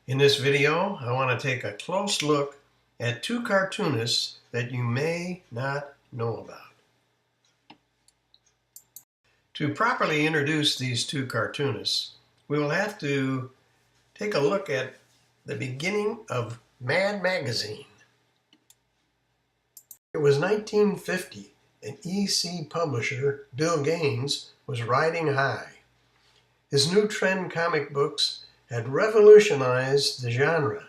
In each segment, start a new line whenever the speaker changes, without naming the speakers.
In this video, I want to take a close look at two cartoonists that you may not know about. To properly introduce these two cartoonists, we will have to take a look at the beginning of Mad Magazine. It was 1950, and EC publisher Bill Gaines was riding high. His new trend comic books had revolutionized the genre,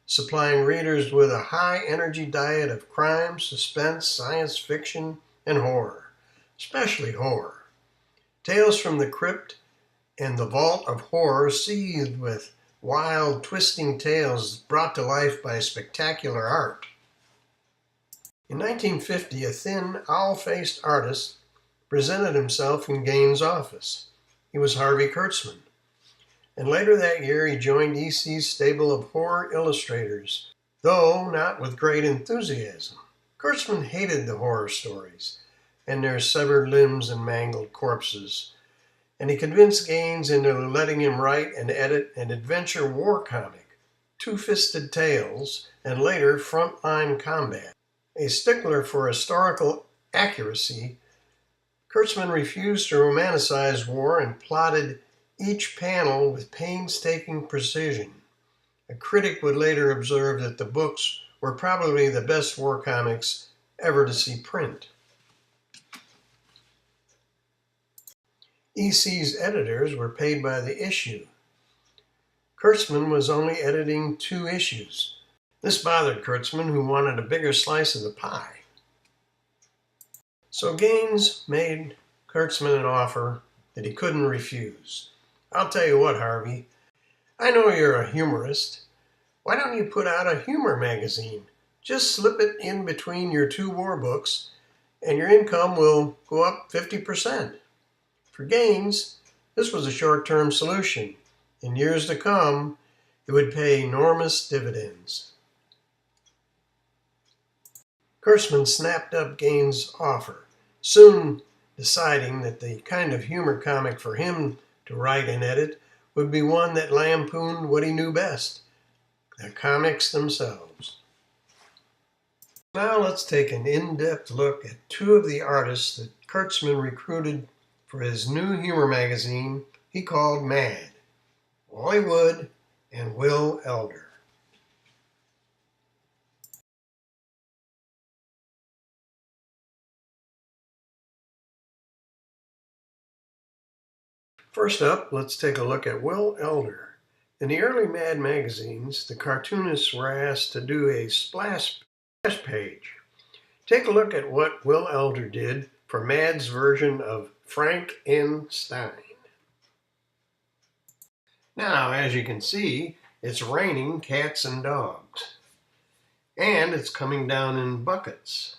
supplying readers with a high-energy diet of crime, suspense, science fiction, and horror, especially horror. Tales from the Crypt and the Vault of Horror seethed with wild, twisting tales brought to life by spectacular art. In 1950, a thin, owl-faced artist presented himself in Gaines' office. He was Harvey Kurtzman. And later that year, he joined EC's stable of horror illustrators, though not with great enthusiasm. Kurtzman hated the horror stories and their severed limbs and mangled corpses, and he convinced Gaines into letting him write and edit an adventure war comic, Two-Fisted Tales, and later Frontline Combat. A stickler for historical accuracy, Kurtzman refused to romanticize war and plotted each panel with painstaking precision. A critic would later observe that the books were probably the best war comics ever to see print. EC's editors were paid by the issue. Kurtzman was only editing 2 issues. This bothered Kurtzman, who wanted a bigger slice of the pie. So Gaines made Kurtzman an offer that he couldn't refuse. "I'll tell you what, Harvey, I know you're a humorist. Why don't you put out a humor magazine? Just slip it in between your 2 war books, and your income will go up 50%. For Gaines, this was a short-term solution. In years to come, it would pay enormous dividends. Kurtzman snapped up Gaines' offer, soon deciding that the kind of humor comic for him to write and edit would be one that lampooned what he knew best, the comics themselves. Now let's take an in-depth look at 2 of the artists that Kurtzman recruited for his new humor magazine he called Mad: Wally Wood and Will Elder. First up, let's take a look at Will Elder. In the early Mad magazines, the cartoonists were asked to do a splash page. Take a look at what Will Elder did for Mad's version of Frankenstein. Now, as you can see, it's raining cats and dogs, and it's coming down in buckets.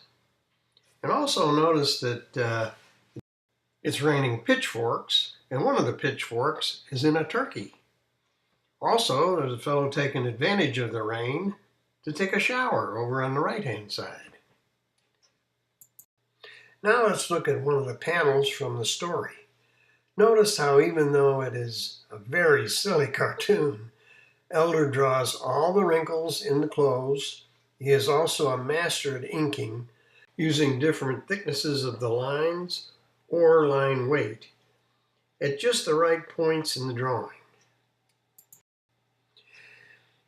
And also notice that it's raining pitchforks, and one of the pitchforks is in a turkey. Also, there's a fellow taking advantage of the rain to take a shower over on the right-hand side. Now let's look at one of the panels from the story. Notice how even though it is a very silly cartoon, Elder draws all the wrinkles in the clothes. He is also a master at inking, using different thicknesses of the lines or line weight at just the right points in the drawing.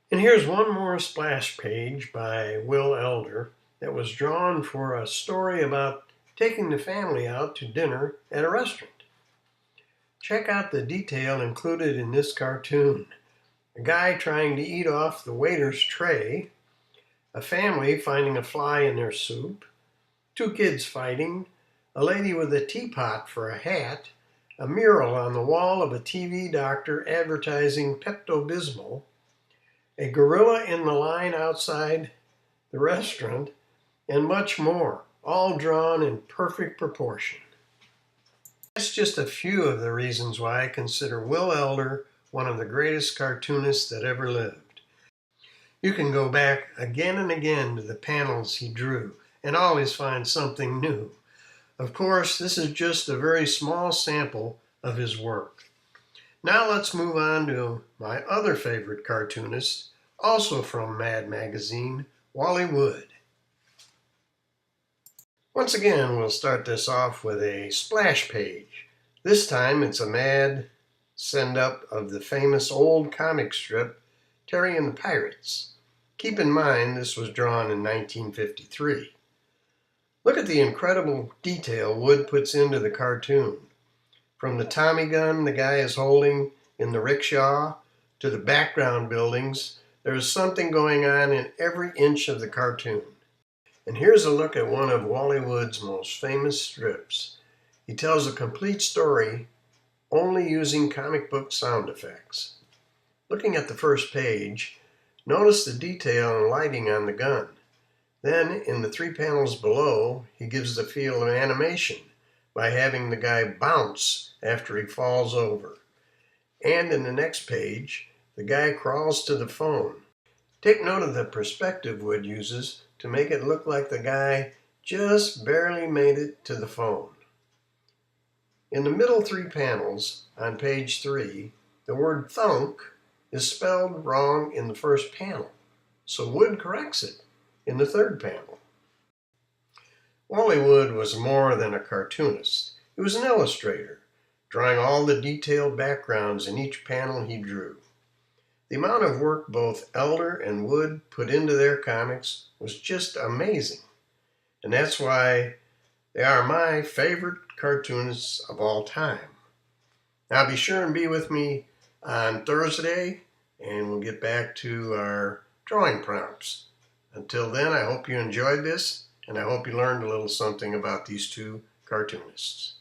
And here's one more splash page by Will Elder that was drawn for a story about taking the family out to dinner at a restaurant. Check out the detail included in this cartoon. A guy trying to eat off the waiter's tray, a family finding a fly in their soup, 2 kids fighting, a lady with a teapot for a hat, a mural on the wall of a TV doctor advertising Pepto-Bismol, a gorilla in the line outside the restaurant, and much more, all drawn in perfect proportion. That's just a few of the reasons why I consider Will Elder one of the greatest cartoonists that ever lived. You can go back again and again to the panels he drew and always find something new. Of course, this is just a very small sample of his work. Now let's move on to my other favorite cartoonist, also from Mad Magazine, Wally Wood. Once again, we'll start this off with a splash page. This time it's a mad send-up of the famous old comic strip, Terry and the Pirates. Keep in mind this was drawn in 1953. Look at the incredible detail Wood puts into the cartoon. From the Tommy gun the guy is holding in the rickshaw to the background buildings, there is something going on in every inch of the cartoon. And here's a look at one of Wally Wood's most famous strips. He tells a complete story only using comic book sound effects. Looking at the first page, notice the detail and lighting on the gun. Then, in the 3 panels below, he gives the feel of animation by having the guy bounce after he falls over. And in the next page, the guy crawls to the phone. Take note of the perspective Wood uses to make it look like the guy just barely made it to the phone. In the middle 3 panels, on page 3, the word thunk is spelled wrong in the first panel, so Wood corrects it in the 3rd panel. Wally Wood was more than a cartoonist. He was an illustrator, drawing all the detailed backgrounds in each panel he drew. The amount of work both Elder and Wood put into their comics was just amazing, and that's why they are my favorite cartoonists of all time. Now be sure and be with me on Thursday, and we'll get back to our drawing prompts. Until then, I hope you enjoyed this, and I hope you learned a little something about these two cartoonists.